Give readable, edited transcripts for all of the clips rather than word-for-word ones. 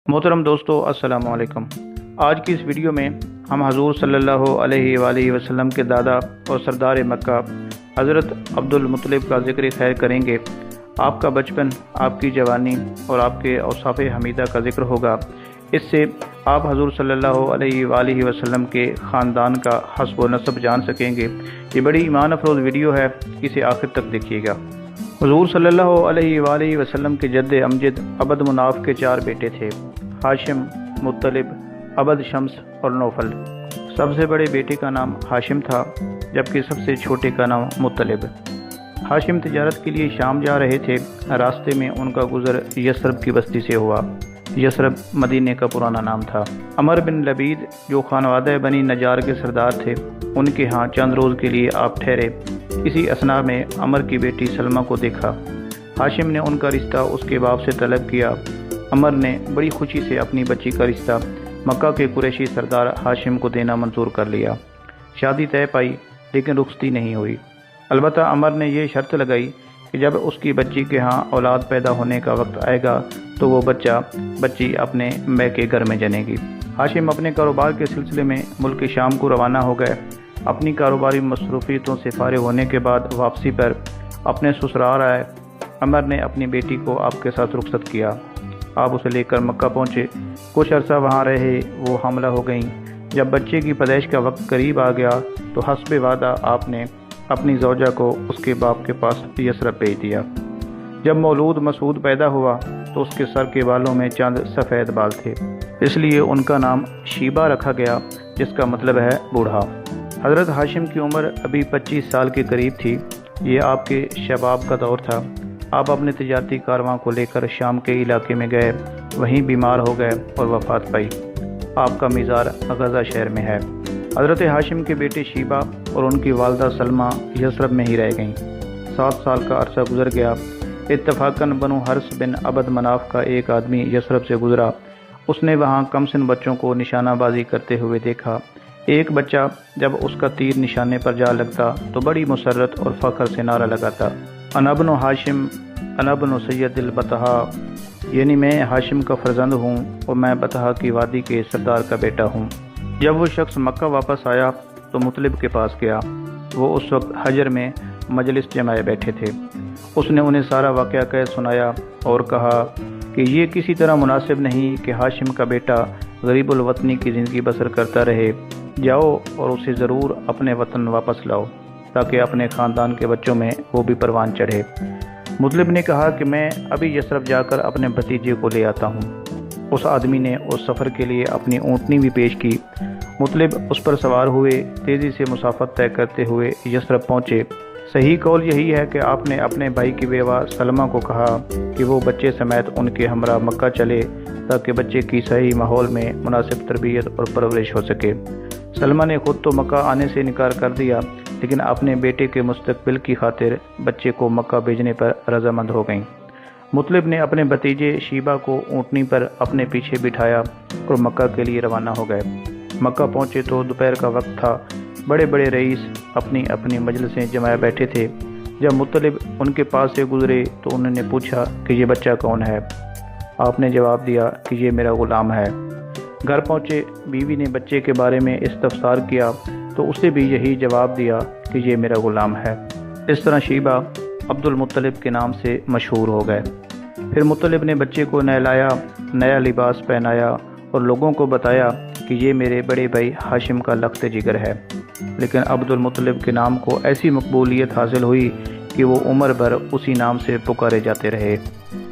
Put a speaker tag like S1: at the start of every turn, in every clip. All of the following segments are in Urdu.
S1: محترم دوستو، السلام علیکم۔ آج کی اس ویڈیو میں ہم حضور صلی اللہ علیہ وآلہ وسلم کے دادا اور سردار مکہ حضرت عبدالمطلب کا ذکر خیر کریں گے۔ آپ کا بچپن، آپ کی جوانی اور آپ کے اوصاف حمیدہ کا ذکر ہوگا۔ اس سے آپ حضور صلی اللہ علیہ وآلہ وسلم کے خاندان کا حسب و نسب جان سکیں گے۔ یہ بڑی ایمان افروز ویڈیو ہے، اسے آخر تک دیکھیے گا۔ حضور صلی اللہ علیہ وآلہ وسلم کے جد امجد عبد مناف کے 4 بیٹے تھے: ہاشم، مطلب، عبد شمس اور نوفل۔ سب سے بڑے بیٹے کا نام ہاشم تھا، جبکہ سب سے چھوٹے کا نام مطلب۔ ہاشم تجارت کے لیے شام جا رہے تھے۔ راستے میں ان کا گزر یثرب کی بستی سے ہوا۔ یثرب مدینے کا پرانا نام تھا۔ عمر بن لبید، جو خانوادہ بنی نجار کے سردار تھے، ان کے ہاں چند روز کے لیے آپ ٹھہرے۔ اسی اثناء میں عمر کی بیٹی سلمہ کو دیکھا۔ ہاشم نے ان کا رشتہ اس کے باپ سے طلب کیا۔ عمر نے بڑی خوشی سے اپنی بچی کا رشتہ مکہ کے قریشی سردار ہاشم کو دینا منظور کر لیا۔ شادی طے پائی، لیکن رخصتی نہیں ہوئی۔ البتہ عمر نے یہ شرط لگائی کہ جب اس کی بچی کے ہاں اولاد پیدا ہونے کا وقت آئے گا تو وہ بچی اپنے میکے گھر میں جنے گی۔ ہاشم اپنے کاروبار کے سلسلے میں ملک شام کو روانہ ہو گئے۔ اپنی کاروباری مصروفیتوں سے فارغ ہونے کے بعد واپسی پر اپنے سسرال آئے۔ عمر نے اپنی بیٹی کو آپ کے ساتھ رخصت کیا۔ آپ اسے لے کر مکہ پہنچے۔ کچھ عرصہ وہاں رہے، وہ حاملہ ہو گئیں۔ جب بچے کی پیدائش کا وقت قریب آ گیا تو حسب وعدہ آپ نے اپنی زوجہ کو اس کے باپ کے پاس یثرب بھیج دیا۔ جب مولود مسعود پیدا ہوا تو اس کے سر کے بالوں میں چند سفید بال تھے، اس لیے ان کا نام شیبہ رکھا گیا، جس کا مطلب ہے بوڑھا۔ حضرت ہاشم کی عمر ابھی 25 سال کے قریب تھی۔ یہ آپ کے شباب کا دور تھا۔ آپ اپنے تجارتی کارواں کو لے کر شام کے علاقے میں گئے، وہیں بیمار ہو گئے اور وفات پائی۔ آپ کا مزار غزہ شہر میں ہے۔ حضرت ہاشم کے بیٹے شیبہ اور ان کی والدہ سلمہ یثرب میں ہی رہ گئیں۔ 7 سال کا عرصہ گزر گیا۔ اتفاقاً بنو حرس بن عبد مناف کا ایک آدمی یثرب سے گزرا۔ اس نے وہاں کم سن بچوں کو نشانہ بازی کرتے ہوئے دیکھا۔ ایک بچہ جب اس کا تیر نشانے پر جا لگتا تو بڑی مسرت اور فخر سے نعرہ لگاتا: انا ابن ہاشم، انا ابن سید البطحاء، یعنی میں ہاشم کا فرزند ہوں اور میں بطحاء کی وادی کے سردار کا بیٹا ہوں۔ جب وہ شخص مکہ واپس آیا تو مطلب کے پاس گیا۔ وہ اس وقت حجر میں مجلس جمائے بیٹھے تھے۔ اس نے انہیں سارا واقعہ کہہ سنایا اور کہا کہ یہ کسی طرح مناسب نہیں کہ ہاشم کا بیٹا غریب الوطنی کی زندگی بسر کرتا رہے۔ جاؤ اور اسے ضرور اپنے وطن واپس لاؤ، تاکہ اپنے خاندان کے بچوں میں وہ بھی پروان چڑھے۔ مطلب نے کہا کہ میں ابھی یثرب جا کر اپنے بھتیجے کو لے آتا ہوں۔ اس آدمی نے اس سفر کے لیے اپنی اونٹنی بھی پیش کی۔ مطلب اس پر سوار ہوئے، تیزی سے مسافت طے کرتے ہوئے یثرب پہنچے۔ صحیح قول یہی ہے کہ آپ نے اپنے بھائی کی بیوہ سلمہ کو کہا کہ وہ بچے سمیت ان کے ہمراہ مکہ چلے، تاکہ بچے کی صحیح ماحول میں مناسب تربیت اور پرورش ہو سکے۔ سلمہ نے خود تو مکہ آنے سے انکار کر دیا، لیکن اپنے بیٹے کے مستقبل کی خاطر بچے کو مکہ بھیجنے پر رضامند ہو گئیں۔ مطلب نے اپنے بھتیجے شیبہ کو اونٹنی پر اپنے پیچھے بٹھایا اور مکہ کے لیے روانہ ہو گئے۔ مکہ پہنچے تو دوپہر کا وقت تھا۔ بڑے بڑے رئیس اپنی اپنی مجلسیں جمائے بیٹھے تھے۔ جب مطلب ان کے پاس سے گزرے تو انہوں نے پوچھا کہ یہ بچہ کون ہے؟ آپ نے جواب دیا کہ یہ میرا غلام ہے۔ گھر پہنچے، بیوی نے بچے کے بارے میں استفسار کیا تو اسے بھی یہی جواب دیا کہ یہ میرا غلام ہے۔ اس طرح شیبہ عبدالمطلب کے نام سے مشہور ہو گئے۔ پھر مطلب نے بچے کو نہلایا، نیا لباس پہنایا اور لوگوں کو بتایا کہ یہ میرے بڑے بھائی ہاشم کا لخت جگر ہے۔ لیکن عبدالمطلب کے نام کو ایسی مقبولیت حاصل ہوئی کہ وہ عمر بھر اسی نام سے پکارے جاتے رہے۔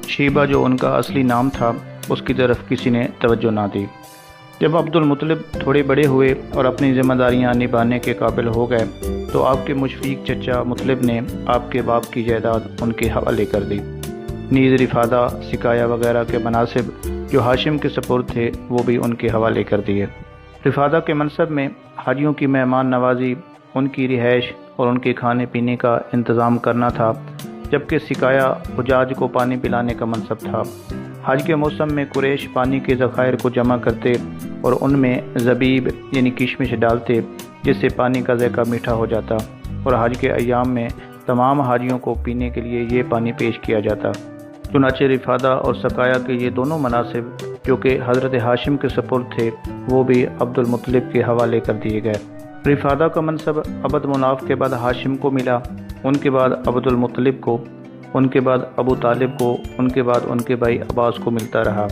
S1: شیبہ جو ان کا اصلی نام تھا، اس کی طرف کسی نے توجہ نہ دی۔ جب عبدالمطلب تھوڑے بڑے ہوئے اور اپنی ذمہ داریاں نبھانے کے قابل ہو گئے تو آپ کے مشفیق چچا مطلب نے آپ کے باپ کی جائیداد ان کے حوالے کر دی۔ نیز رفادہ، سقایا وغیرہ کے مناصب جو ہاشم کے سپرد تھے وہ بھی ان کے حوالے کر دیے۔ رفادہ کے منصب میں حاجیوں کی مہمان نوازی، ان کی رہائش اور ان کے کھانے پینے کا انتظام کرنا تھا، جبکہ سقایا حجاج کو پانی پلانے کا منصب تھا۔ حج کے موسم میں قریش پانی کے ذخائر کو جمع کرتے اور ان میں زبیب یعنی کشمش ڈالتے، جس سے پانی کا ذائقہ میٹھا ہو جاتا، اور حج کے ایام میں تمام حاجیوں کو پینے کے لیے یہ پانی پیش کیا جاتا۔ چنانچہ رفادہ اور سقایا کے یہ دونوں مناصب جو کہ حضرت ہاشم کے سپرد تھے وہ بھی عبد المطلب کے حوالے کر دیے گئے۔ رفادہ کا منصب عبد مناف کے بعد ہاشم کو ملا، ان کے بعد عبد المطلب کو، ان کے بعد ابو طالب کو، ان کے بعد ان کے بھائی عباس کو ملتا رہا۔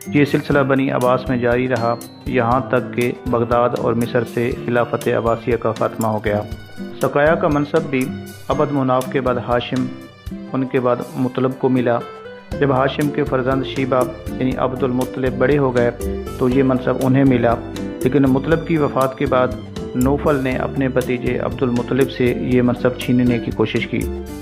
S1: یہ سلسلہ بنی عباس میں جاری رہا یہاں تک کہ بغداد اور مصر سے خلافت عباسیہ کا خاتمہ ہو گیا۔ سقایا کا منصب بھی عبد مناف کے بعد ہاشم، ان کے بعد مطلب کو ملا۔ جب ہاشم کے فرزند شیبہ یعنی عبد المطلب بڑے ہو گئے تو یہ منصب انہیں ملا، لیکن مطلب کی وفات کے بعد نوفل نے اپنے بھتیجے عبد المطلب سے یہ منصب چھیننے کی کوشش کی۔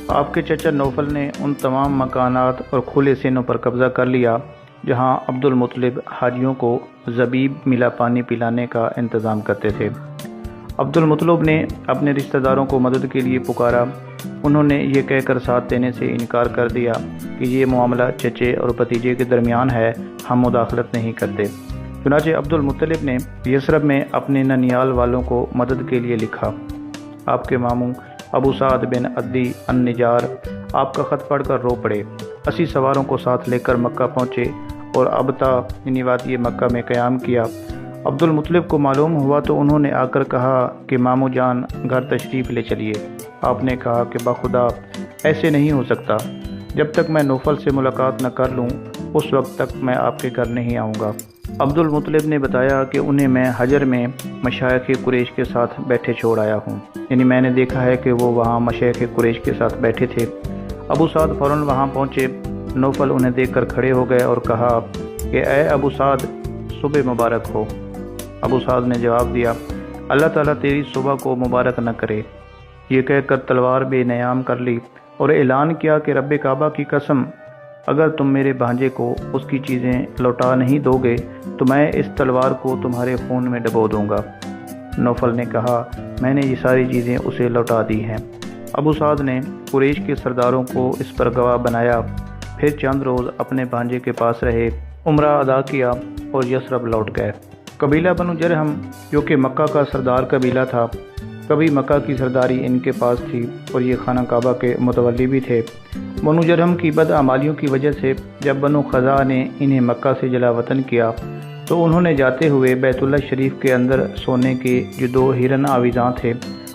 S1: آپ کے چچا نوفل نے ان تمام مکانات اور کھلے سینوں پر قبضہ کر لیا جہاں عبد المطلب حاجیوں کو زبیب ملا پانی پلانے کا انتظام کرتے تھے۔ عبد المطلب نے اپنے رشتہ داروں کو مدد کے لیے پکارا، انہوں نے یہ کہہ کر ساتھ دینے سے انکار کر دیا کہ یہ معاملہ چچے اور بھتیجے کے درمیان ہے، ہم مداخلت نہیں کرتے۔ چنانچہ عبد المطلب نے یثرب میں اپنے ننیال والوں کو مدد کے لیے لکھا۔ آپ کے ماموں ابو سعد بن عدی النجار آپ کا خط پڑھ کر رو پڑے، 80 سواروں کو ساتھ لے کر مکہ پہنچے اور ابتا یعنی وادی مکہ میں قیام کیا۔ عبد المطلب کو معلوم ہوا تو انہوں نے آ کر کہا کہ ماموں جان گھر تشریف لے چلیے۔ آپ نے کہا کہ بخدا ایسے نہیں ہو سکتا، جب تک میں نوفل سے ملاقات نہ کر لوں اس وقت تک میں آپ کے گھر نہیں آؤں گا۔ عبد المطلب نے بتایا کہ انہیں میں حجر میں مشائخ قریش کے ساتھ بیٹھے چھوڑ آیا ہوں، یعنی میں نے دیکھا ہے کہ وہ وہاں مشائخ قریش کے ساتھ بیٹھے تھے۔ ابو سعد فوراً وہاں پہنچے، نوفل انہیں دیکھ کر کھڑے ہو گئے اور کہا کہ اے ابو سعد صبح مبارک ہو۔ ابو سعد نے جواب دیا اللہ تعالیٰ تیری صبح کو مبارک نہ کرے۔ یہ کہہ کر تلوار بے نیام کر لی اور اعلان کیا کہ رب کعبہ کی قسم اگر تم میرے بھانجے کو اس کی چیزیں لوٹا نہیں دو گے تو میں اس تلوار کو تمہارے خون میں ڈبو دوں گا۔ نوفل نے کہا میں نے یہ ساری چیزیں اسے لوٹا دی ہیں۔ ابو سعد نے قریش کے سرداروں کو اس پر گواہ بنایا، پھر چند روز اپنے بھانجے کے پاس رہے، عمرہ ادا کیا اور یثرب لوٹ گئے۔ قبیلہ بنو جرہم جو کہ مکہ کا سردار قبیلہ تھا، کبھی مکہ کی سرداری ان کے پاس تھی اور یہ خانہ کعبہ کے متولی بھی تھے۔ بنو جرہم کی بدعمالیوں کی وجہ سے جب بنو خزاعہ نے انہیں مکہ سے جلا وطن کیا تو انہوں نے جاتے ہوئے بیت اللہ شریف کے اندر سونے کے جو 2 ہرن آویزاں تھے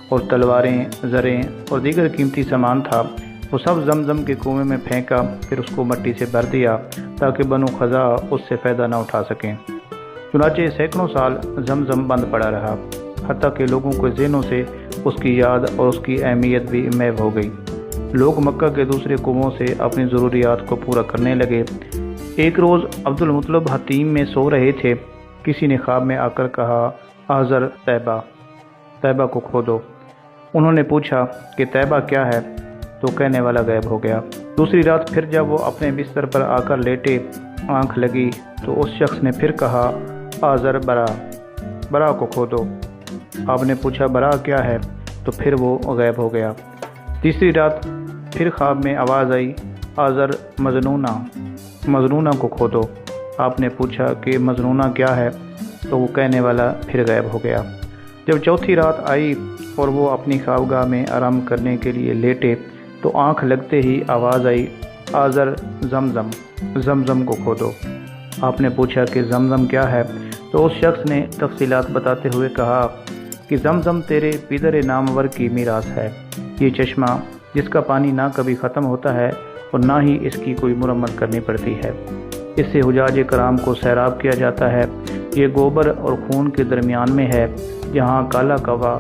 S1: اور تلواریں، زریں اور دیگر قیمتی سامان تھا وہ سب زمزم کے کنویں میں پھینکا، پھر اس کو مٹی سے بھر دیا تاکہ بنو خزاعہ اس سے فائدہ نہ اٹھا سکیں۔ چنانچہ سینکڑوں سال زمزم بند پڑا رہا، حتیٰ کہ لوگوں کے ذہنوں سے اس کی یاد اور اس کی اہمیت بھی محو ہو گئی۔ لوگ مکہ کے دوسرے کنووں سے اپنی ضروریات کو پورا کرنے لگے۔ ایک روز عبد المطلب حتیم میں سو رہے تھے، کسی نے خواب میں آ کر کہا آذر طیبہ کو کھودو۔ انہوں نے پوچھا کہ طیبہ کیا ہے تو کہنے والا غائب ہو گیا۔ دوسری رات پھر جب وہ اپنے بستر پر آ کر لیٹے، آنکھ لگی تو اس شخص نے پھر کہا آذر برا کو کھودو۔ آپ نے پوچھا برا کیا ہے تو پھر وہ غائب ہو گیا۔ تیسری رات پھر خواب میں آواز آئی آذر مظنونہ کو کھودو۔ آپ نے پوچھا کہ مظنونہ کیا ہے تو وہ کہنے والا پھر غائب ہو گیا۔ جب چوتھی رات آئی اور وہ اپنی خوابگاہ میں آرام کرنے کے لیے لیٹے تو آنکھ لگتے ہی آواز آئی آذر زمزم کو کھودو۔ آپ نے پوچھا کہ زمزم کیا ہے تو اس شخص نے تفصیلات بتاتے ہوئے کہا کہ زمزم تیرے پدر نامور کی میراث ہے، یہ چشمہ جس کا پانی نہ کبھی ختم ہوتا ہے اور نہ ہی اس کی کوئی مرمت کرنی پڑتی ہے، اس سے حجاج کرام کو سیراب کیا جاتا ہے، یہ گوبر اور خون کے درمیان میں ہے جہاں کالا کوا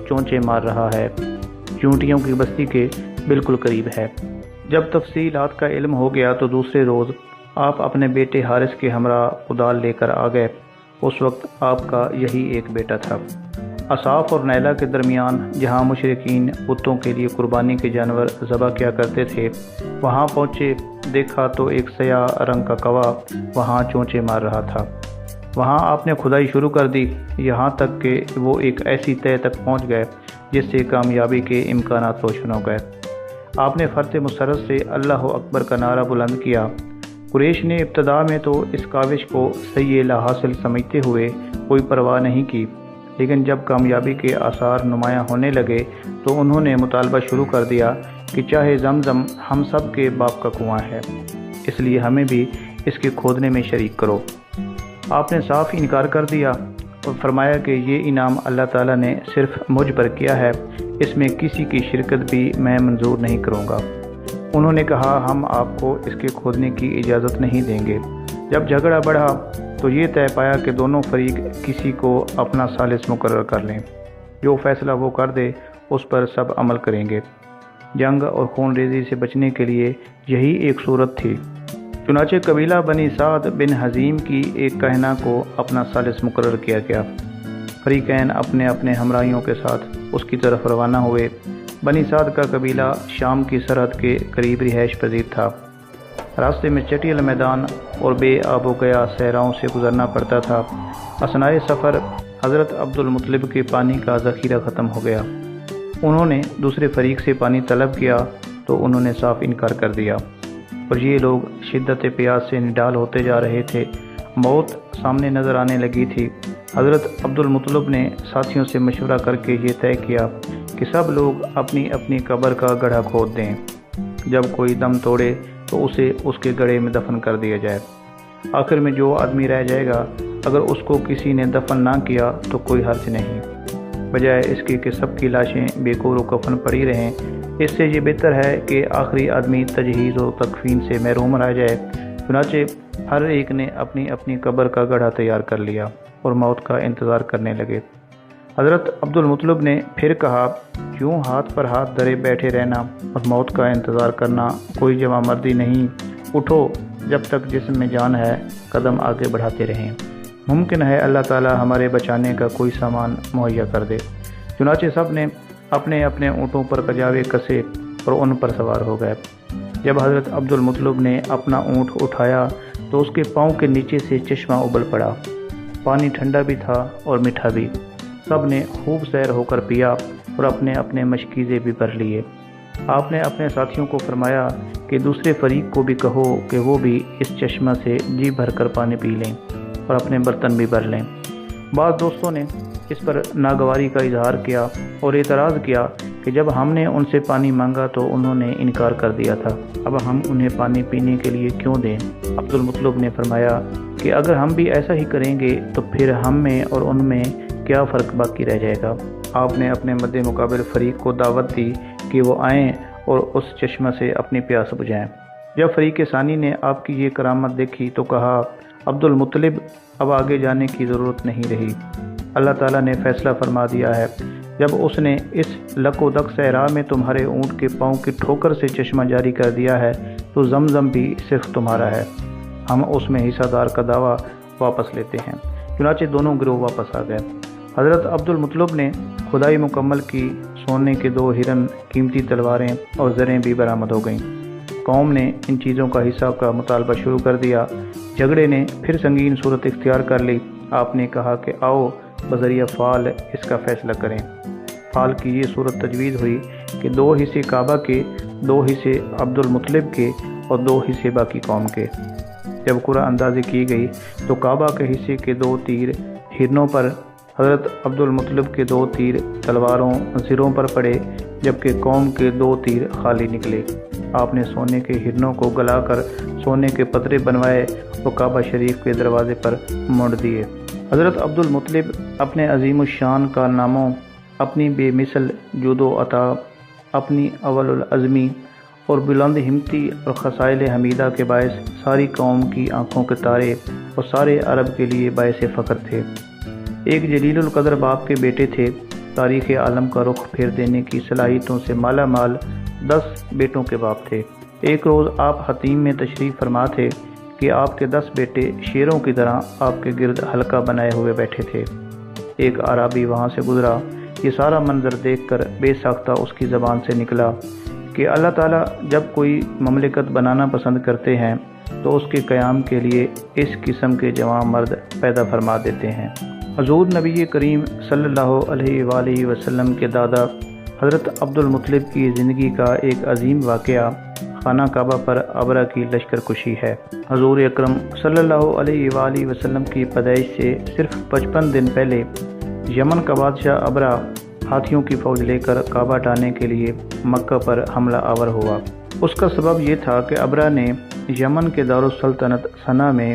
S1: چونچے مار رہا ہے، چونٹیوں کی بستی کے بالکل قریب ہے۔ جب تفصیلات کا علم ہو گیا تو دوسرے روز آپ اپنے بیٹے حارث کے ہمراہ کدال لے کر آ گئے۔ اس وقت آپ کا یہی ایک بیٹا تھا۔ اصاف اور نیلا کے درمیان جہاں مشرکین بتوں کے لیے قربانی کے جانور ذبح کیا کرتے تھے وہاں پہنچے، دیکھا تو ایک سیاہ رنگ کا کوا وہاں چونچے مار رہا تھا۔ وہاں آپ نے کھدائی شروع کر دی، یہاں تک کہ وہ ایک ایسی تہہ تک پہنچ گئے جس سے کامیابی کے امکانات روشن ہو گئے۔ آپ نے فرط مسرت سے اللہ اکبر کا نعرہ بلند کیا۔ قریش نے ابتدا میں تو اس کاوش کو صحیح لا حاصل سمجھتے ہوئے کوئی پرواہ نہیں کی، لیکن جب کامیابی کے آثار نمایاں ہونے لگے تو انہوں نے مطالبہ شروع کر دیا کہ چاہے زمزم ہم سب کے باپ کا کنواں ہے، اس لیے ہمیں بھی اس کے کھودنے میں شریک کرو۔ آپ نے صاف انکار کر دیا اور فرمایا کہ یہ انعام اللہ تعالیٰ نے صرف مجھ پر کیا ہے، اس میں کسی کی شرکت بھی میں منظور نہیں کروں گا۔ انہوں نے کہا ہم آپ کو اس کے کھودنے کی اجازت نہیں دیں گے۔ جب جھگڑا بڑھا تو یہ طے پایا کہ دونوں فریق کسی کو اپنا ثالث مقرر کر لیں، جو فیصلہ وہ کر دے اس پر سب عمل کریں گے۔ جنگ اور خون ریزی سے بچنے کے لیے یہی ایک صورت تھی۔ چنانچہ قبیلہ بنی سعد بن حزیم کی ایک کہنہ کو اپنا ثالث مقرر کیا گیا۔ فریقین اپنے اپنے ہمراہیوں کے ساتھ اس کی طرف روانہ ہوئے۔ بنی سعد کا قبیلہ شام کی سرحد کے قریب رہائش پذیر تھا۔ راستے میں چٹیل میدان اور بے آب و گیا صحراؤں سے گزرنا پڑتا تھا۔ اثناء سفر حضرت عبد المطلب کے پانی کا ذخیرہ ختم ہو گیا۔ انہوں نے دوسرے فریق سے پانی طلب کیا تو انہوں نے صاف انکار کر دیا، اور یہ لوگ شدت پیاس سے نڈال ہوتے جا رہے تھے۔ موت سامنے نظر آنے لگی تھی۔ حضرت عبد المطلب نے ساتھیوں سے مشورہ کر کے یہ طے کیا کہ سب لوگ اپنی اپنی قبر کا گڑھا کھود دیں، جب کوئی دم توڑے تو اسے اس کے گڑھے میں دفن کر دیا جائے۔ آخر میں جو آدمی رہ جائے گا، اگر اس کو کسی نے دفن نہ کیا تو کوئی حرج نہیں، بجائے اس کے کہ سب کی لاشیں بے کور و کفن پڑی رہیں۔ اس سے یہ بہتر ہے کہ آخری آدمی تجہیز و تکفین سے محروم رہ جائے۔ چنانچہ ہر ایک نے اپنی اپنی قبر کا گڑھا تیار کر لیا اور موت کا انتظار کرنے لگے۔ حضرت عبد المطلب نے پھر کہا، یوں ہاتھ پر ہاتھ دھرے بیٹھے رہنا اور موت کا انتظار کرنا کوئی جواں مردی نہیں۔ اٹھو، جب تک جسم میں جان ہے قدم آگے بڑھاتے رہیں، ممکن ہے اللہ تعالی ہمارے بچانے کا کوئی سامان مہیا کر دے۔ چنانچہ سب نے اپنے اپنے اونٹوں پر کجاوے کسے اور ان پر سوار ہو گئے۔ جب حضرت عبد المطلب نے اپنا اونٹ اٹھایا تو اس کے پاؤں کے نیچے سے چشمہ ابل پڑا۔ پانی ٹھنڈا بھی تھا اور میٹھا بھی۔ سب نے خوب سیر ہو کر پیا اور اپنے اپنے مشکیزے بھی بھر لیے۔ آپ نے اپنے ساتھیوں کو فرمایا کہ دوسرے فریق کو بھی کہو کہ وہ بھی اس چشمہ سے جی بھر کر پانی پی لیں اور اپنے برتن بھی بھر لیں۔ بعض دوستوں نے اس پر ناگواری کا اظہار کیا اور اعتراض کیا کہ جب ہم نے ان سے پانی مانگا تو انہوں نے انکار کر دیا تھا، اب ہم انہیں پانی پینے کے لیے کیوں دیں؟ عبد المطلب نے فرمایا کہ اگر ہم بھی ایسا ہی کریں گے تو پھر ہم میں اور ان میں کیا فرق باقی رہ جائے گا؟ آپ نے اپنے مد مقابل فریق کو دعوت دی کہ وہ آئیں اور اس چشمہ سے اپنی پیاس بجھائیں۔ جب فریق ثانی نے آپ کی یہ کرامت دیکھی تو کہا، عبد المطلب اب آگے جانے کی ضرورت نہیں رہی، اللہ تعالیٰ نے فیصلہ فرما دیا ہے۔ جب اس نے اس لک و دک صحرا میں تمہارے اونٹ کے پاؤں کی ٹھوکر سے چشمہ جاری کر دیا ہے تو زمزم بھی صرف تمہارا ہے، ہم اس میں حصہ دار کا دعویٰ واپس لیتے ہیں۔ چنانچہ دونوں گروہ واپس آ گئے۔ حضرت عبد المطلب نے کھدائی مکمل کی، سونے کے 2 ہرن، قیمتی تلواریں اور زریں بھی برآمد ہو گئیں۔ قوم نے ان چیزوں کا حساب کا مطالبہ شروع کر دیا۔ جھگڑے نے پھر سنگین صورت اختیار کر لی۔ آپ نے کہا کہ آؤ بذریعہ فال اس کا فیصلہ کریں۔ فال کی یہ صورت تجویز ہوئی کہ 2 حصے کعبہ کے، 2 حصے عبد المطلب کے اور 2 حصے باقی قوم کے۔ جب قرعہ اندازی کی گئی تو کعبہ کے حصے کے 2 تیر ہرنوں پر، حضرت عبد المطلب کے 2 تیر تلواروں زروں پر پڑے، جبکہ قوم کے 2 تیر خالی نکلے۔ آپ نے سونے کے ہرنوں کو گلا کر سونے کے پترے بنوائے اور کعبہ شریف کے دروازے پر مونڈ دیے۔ حضرت عبد المطلب اپنے عظیم الشان کارناموں، اپنی بے مثل جود و عطا، اپنی اول العزمی اور بلند ہمتی اور خصائل حمیدہ کے باعث ساری قوم کی آنکھوں کے تارے اور سارے عرب کے لیے باعث فخر تھے۔ ایک جلیل القدر باپ کے بیٹے تھے۔ تاریخ عالم کا رخ پھیر دینے کی صلاحیتوں سے مالا مال 10 بیٹوں کے باپ تھے۔ ایک روز آپ حتیم میں تشریف فرما تھے کہ آپ کے 10 بیٹے شیروں کی طرح آپ کے گرد حلقہ بنائے ہوئے بیٹھے تھے۔ ایک عرابی وہاں سے گزرا۔ یہ سارا منظر دیکھ کر بے ساختہ اس کی زبان سے نکلا کہ اللہ تعالیٰ جب کوئی مملکت بنانا پسند کرتے ہیں تو اس کے قیام کے لیے اس قسم کے جواں مرد پیدا فرما دیتے ہیں۔ حضور نبی کریم صلی اللہ علیہ وآلہ وسلم کے دادا حضرت عبد المطلب کی زندگی کا ایک عظیم واقعہ خانہ کعبہ پر ابرہ کی لشکر کشی ہے۔ حضور اکرم صلی اللہ علیہ وآلہ وسلم کی پیدائش سے صرف 55 دن پہلے یمن کا بادشاہ ابرہ ہاتھیوں کی فوج لے کر کعبہ ڈھانے کے لیے مکہ پر حملہ آور ہوا۔ اس کا سبب یہ تھا کہ ابرہ نے یمن کے دارالسلطنت صنعا میں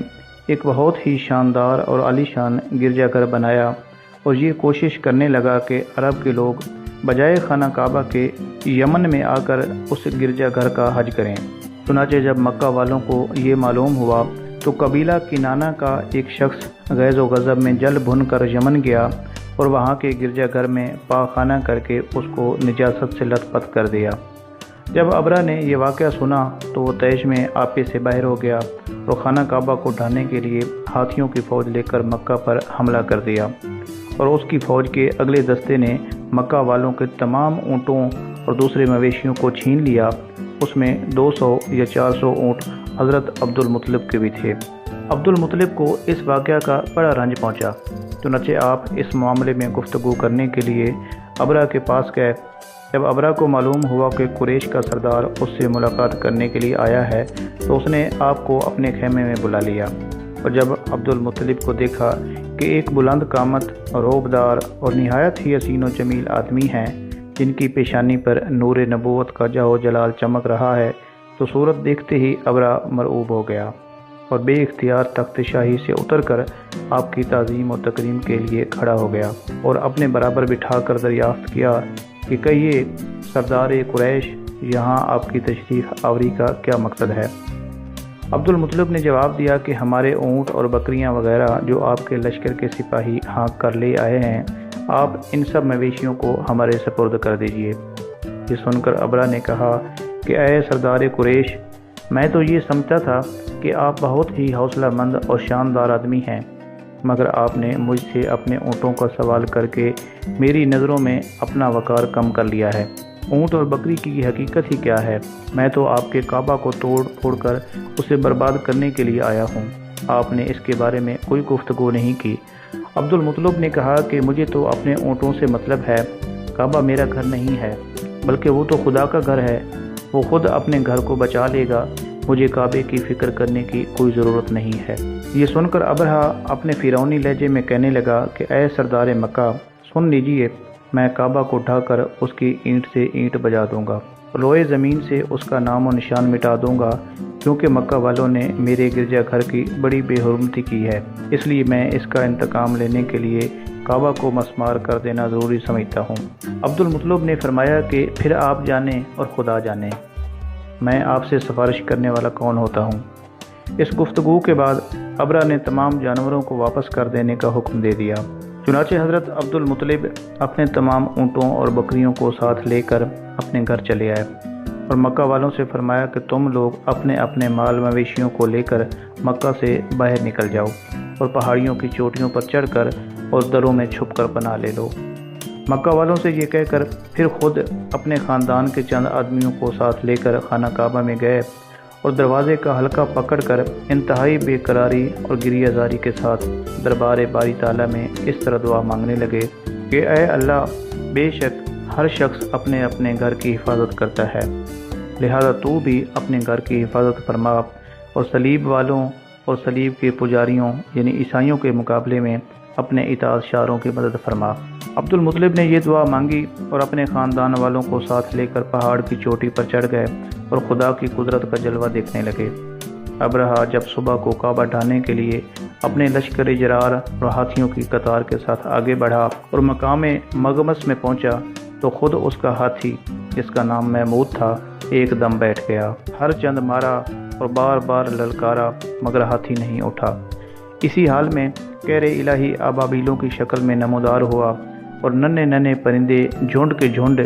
S1: ایک بہت ہی شاندار اور عالیشان گرجا گھر بنایا اور یہ کوشش کرنے لگا کہ عرب کے لوگ بجائے خانہ کعبہ کے یمن میں آ کر اس گرجا گھر کا حج کریں۔ چنانچہ جب مکہ والوں کو یہ معلوم ہوا تو قبیلہ کنانہ کا ایک شخص غیظ و غضب میں جل بھن کر یمن گیا اور وہاں کے گرجا گھر میں پاخانہ کر کے اس کو نجاست سے لت پت کر دیا۔ جب ابرہ نے یہ واقعہ سنا تو وہ طیش میں آپے سے باہر ہو گیا اور خانہ کعبہ کو ڈھانے کے لیے ہاتھیوں کی فوج لے کر مکہ پر حملہ کر دیا، اور اس کی فوج کے اگلے دستے نے مکہ والوں کے تمام اونٹوں اور دوسرے مویشیوں کو چھین لیا۔ اس میں 200 یا 400 اونٹ حضرت عبد المطلب کے بھی تھے۔ عبد المطلب کو اس واقعہ کا بڑا رنج پہنچا، چنانچہ آپ اس معاملے میں گفتگو کرنے کے لیے ابرہ کے پاس گئے۔ جب ابرہ کو معلوم ہوا کہ قریش کا سردار اس سے ملاقات کرنے کے لیے آیا ہے تو اس نے آپ کو اپنے خیمے میں بلا لیا، اور جب عبد المطلب کو دیکھا کہ ایک بلند قامت، روبدار اور نہایت ہی حسین و جمیل آدمی ہیں جن کی پیشانی پر نور نبوت کا جاہ و جلال چمک رہا ہے، تو صورت دیکھتے ہی ابرہ مرعوب ہو گیا اور بے اختیار تخت شاہی سے اتر کر آپ کی تعظیم و تکریم کے لیے کھڑا ہو گیا اور اپنے برابر بٹھا کر دریافت کیا کہ کہیے سردار قریش، یہاں آپ کی تشریف آوری کا کیا مقصد ہے؟ عبد المطلب نے جواب دیا کہ ہمارے اونٹ اور بکریاں وغیرہ جو آپ کے لشکر کے سپاہی ہانک کر لے آئے ہیں، آپ ان سب مویشیوں کو ہمارے سپرد کر دیجیے۔ یہ سن کر ابرہ نے کہا کہ اے سردار قریش، میں تو یہ سمجھتا تھا کہ آپ بہت ہی حوصلہ مند اور شاندار آدمی ہیں، مگر آپ نے مجھ سے اپنے اونٹوں کا سوال کر کے میری نظروں میں اپنا وقار کم کر لیا ہے۔ اونٹ اور بکری کی حقیقت ہی کیا ہے؟ میں تو آپ کے کعبہ کو توڑ پھوڑ کر اسے برباد کرنے کے لیے آیا ہوں، آپ نے اس کے بارے میں کوئی گفتگو نہیں کی۔ عبد المطلب نے کہا کہ مجھے تو اپنے اونٹوں سے مطلب ہے، کعبہ میرا گھر نہیں ہے بلکہ وہ تو خدا کا گھر ہے، وہ خود اپنے گھر کو بچا لے گا، مجھے کعبے کی فکر کرنے کی کوئی ضرورت نہیں ہے۔ یہ سن کر ابرہ اپنے فرعونی لہجے میں کہنے لگا کہ اے سردار مکہ، سن لیجئے، میں کعبہ کو ڈھا کر اس کی اینٹ سے اینٹ بجا دوں گا، روئے زمین سے اس کا نام و نشان مٹا دوں گا، کیونکہ مکہ والوں نے میرے گرجا گھر کی بڑی بے حرمتی کی ہے، اس لیے میں اس کا انتقام لینے کے لیے کعبہ کو مسمار کر دینا ضروری سمجھتا ہوں۔ عبد المطلب نے فرمایا کہ پھر آپ جانیں اور خدا جانے، میں آپ سے سفارش کرنے والا کون ہوتا ہوں۔ اس گفتگو کے بعد ابرہ نے تمام جانوروں کو واپس کر دینے کا حکم دے دیا۔ چنانچہ حضرت عبد المطلب اپنے تمام اونٹوں اور بکریوں کو ساتھ لے کر اپنے گھر چلے آئے اور مکہ والوں سے فرمایا کہ تم لوگ اپنے اپنے مال مویشیوں کو لے کر مکہ سے باہر نکل جاؤ اور پہاڑیوں کی چوٹیوں پر چڑھ کر اور دروں میں چھپ کر پناہ لے لو۔ مکہ والوں سے یہ کہہ کر پھر خود اپنے خاندان کے چند آدمیوں کو ساتھ لے کر خانہ کعبہ میں گئے اور دروازے کا حلقہ پکڑ کر انتہائی بے قراری اور گریہ زاری کے ساتھ دربار باری تعالیٰ میں اس طرح دعا مانگنے لگے کہ اے اللہ، بے شک ہر شخص اپنے اپنے گھر کی حفاظت کرتا ہے، لہذا تو بھی اپنے گھر کی حفاظت فرما اور صلیب والوں اور صلیب کے پجاریوں یعنی عیسائیوں کے مقابلے میں اپنے اطاعت شاروں کی مدد فرما۔ عبد المطلب نے یہ دعا مانگی اور اپنے خاندان والوں کو ساتھ لے کر پہاڑ کی چوٹی پر چڑھ گئے اور خدا کی قدرت کا جلوہ دیکھنے لگے۔ ابرہہ جب صبح کو کعبہ ڈھانے کے لیے اپنے لشکر جرار اور ہاتھیوں کی قطار کے ساتھ آگے بڑھا اور مقام مغمس میں پہنچا تو خود اس کا ہاتھی، جس کا نام محمود تھا، ایک دم بیٹھ گیا۔ ہر چند مارا اور بار بار للکارا مگر ہاتھی نہیں اٹھا۔ اسی حال میں کہر الہی ابابیلوں کی شکل میں نمودار ہوا اور ننھے ننھے پرندے جھنڈ کے جھنڈ،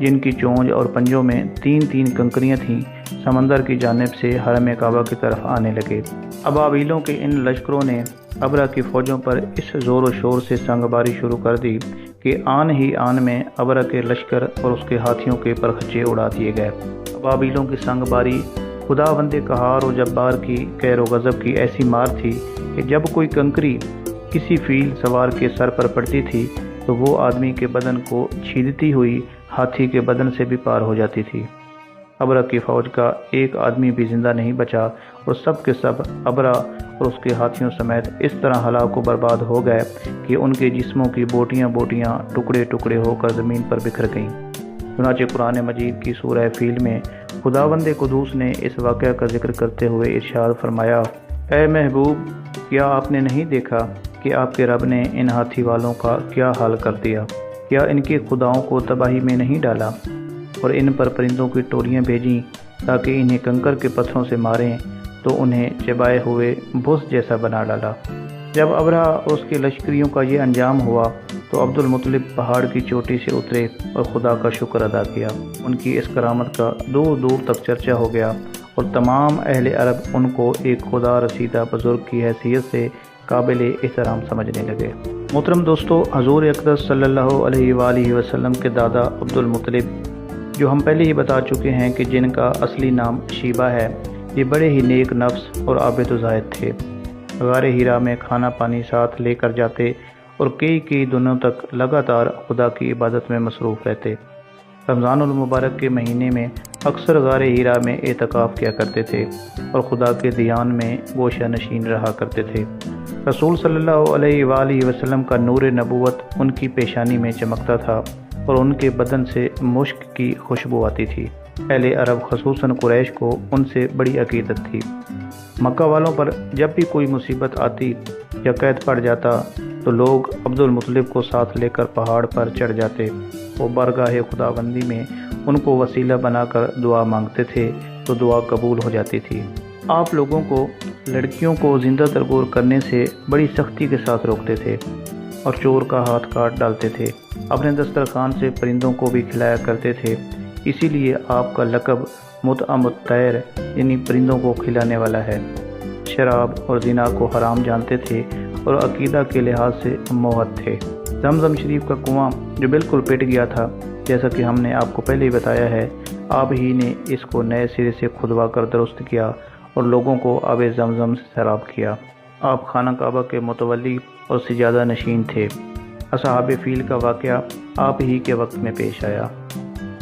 S1: جن کی چونچ اور پنجوں میں 3 کنکریاں تھیں، سمندر کی جانب سے حرم کعبہ کی طرف آنے لگے۔ ابابیلوں کے ان لشکروں نے ابرہ کی فوجوں پر اس زور و شور سے سنگباری شروع کر دی کہ آن ہی آن میں ابرہ کے لشکر اور اس کے ہاتھیوں کے پرخچے اڑا دیے گئے۔ ابابیلوں کی سنگباری خداوند قہار و جبار کی قہر و غضب کی ایسی مار تھی کہ جب کوئی کنکری کسی فیل سوار کے سر پر پڑتی تھی تو وہ آدمی کے بدن کو چھیدتی ہوئی ہاتھی کے بدن سے بھی پار ہو جاتی تھی۔ ابرہ کی فوج کا ایک آدمی بھی زندہ نہیں بچا اور سب کے سب ابرہ اور اس کے ہاتھیوں سمیت اس طرح ہلاک و برباد ہو گئے کہ ان کے جسموں کی بوٹیاں بوٹیاں ٹکڑے ٹکڑے ہو کر زمین پر بکھر گئیں۔ چنانچہ قرآن مجید کی سورہ فیل میں خداوند قدوس نے اس واقعہ کا ذکر کرتے ہوئے ارشاد فرمایا اے محبوب، کیا آپ نے نہیں دیکھا کہ آپ کے رب نے ان ہاتھی والوں کا کیا حال کر دیا؟ کیا ان کے خداؤں کو تباہی میں نہیں ڈالا اور ان پر پرندوں کی ٹولیاں بھیجیں تاکہ انہیں کنکر کے پتھروں سے ماریں تو انہیں چبائے ہوئے بھس جیسا بنا ڈالا۔ جب ابرہہ اور اس کے لشکریوں کا یہ انجام ہوا تو عبد المطلب پہاڑ کی چوٹی سے اترے اور خدا کا شکر ادا کیا۔ ان کی اس کرامت کا دور دور تک چرچا ہو گیا اور تمام اہل عرب ان کو ایک خدا رسیدہ بزرگ کی حیثیت سے قابل احترام سمجھنے لگے۔ محترم دوستو، حضور اقدس صلی اللہ علیہ وآلہ وسلم کے دادا عبد المطلب، جو ہم پہلے ہی بتا چکے ہیں کہ جن کا اصلی نام شیبہ ہے، یہ بڑے ہی نیک نفس اور عابد و زاہد تھے۔ غار ہیرا میں کھانا پانی ساتھ لے کر جاتے اور کئی دنوں تک لگاتار خدا کی عبادت میں مصروف رہتے۔ رمضان المبارک کے مہینے میں اکثر غار ہیرا میں اعتکاف کیا کرتے تھے اور خدا کے دھیان میں گوشہ نشین رہا کرتے تھے۔ رسول صلی اللہ علیہ وآلہ وسلم کا نور نبوت ان کی پیشانی میں چمکتا تھا اور ان کے بدن سے مشک کی خوشبو آتی تھی۔ اہل عرب خصوصاً قریش کو ان سے بڑی عقیدت تھی۔ مکہ والوں پر جب بھی کوئی مصیبت آتی یا قید پڑ جاتا تو لوگ عبد المطلب کو ساتھ لے کر پہاڑ پر چڑھ جاتے۔ وہ بارگاہ خداوندی میں ان کو وسیلہ بنا کر دعا مانگتے تھے تو دعا قبول ہو جاتی تھی۔ آپ لوگوں کو لڑکیوں کو زندہ تربور کرنے سے بڑی سختی کے ساتھ روکتے تھے اور چور کا ہاتھ کاٹ ڈالتے تھے۔ اپنے دسترخوان سے پرندوں کو بھی کھلایا کرتے تھے، اسی لیے آپ کا لقب مطعم الطیر یعنی پرندوں کو کھلانے والا ہے۔ شراب اور زنا کو حرام جانتے تھے اور عقیدہ کے لحاظ سے موحد تھے۔ زمزم شریف کا کنواں جو بالکل پٹ گیا تھا، جیسا کہ ہم نے آپ کو پہلے ہی بتایا ہے، آپ ہی نے اس کو نئے سرے سے کھدوا کر درست کیا اور لوگوں کو آب زمزم سے سیراب کیا۔ آپ خانہ کعبہ کے متولی اور سجادہ نشین تھے۔ اصحاب فیل کا واقعہ آپ ہی کے وقت میں پیش آیا۔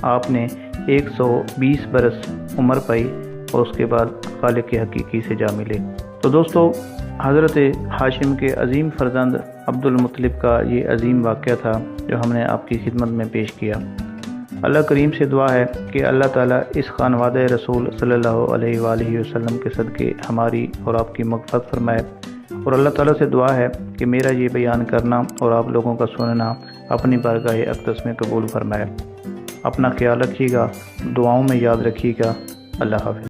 S1: آپ نے 120 برس عمر پائی اور اس کے بعد خالق حقیقی سے جا ملے۔ تو دوستو، حضرت ہاشم کے عظیم فرزند عبد المطلب کا یہ عظیم واقعہ تھا جو ہم نے آپ کی خدمت میں پیش کیا۔ اللہ کریم سے دعا ہے کہ اللہ تعالیٰ اس خانوادہ رسول صلی اللہ علیہ وآلہ وسلم کے صدقے ہماری اور آپ کی مغفرت فرمائے، اور اللہ تعالیٰ سے دعا ہے کہ میرا یہ بیان کرنا اور آپ لوگوں کا سننا اپنی بارگاہ اقدس میں قبول فرمائے۔ اپنا خیال رکھیے گا، دعاؤں میں یاد رکھیے گا۔ اللہ حافظ۔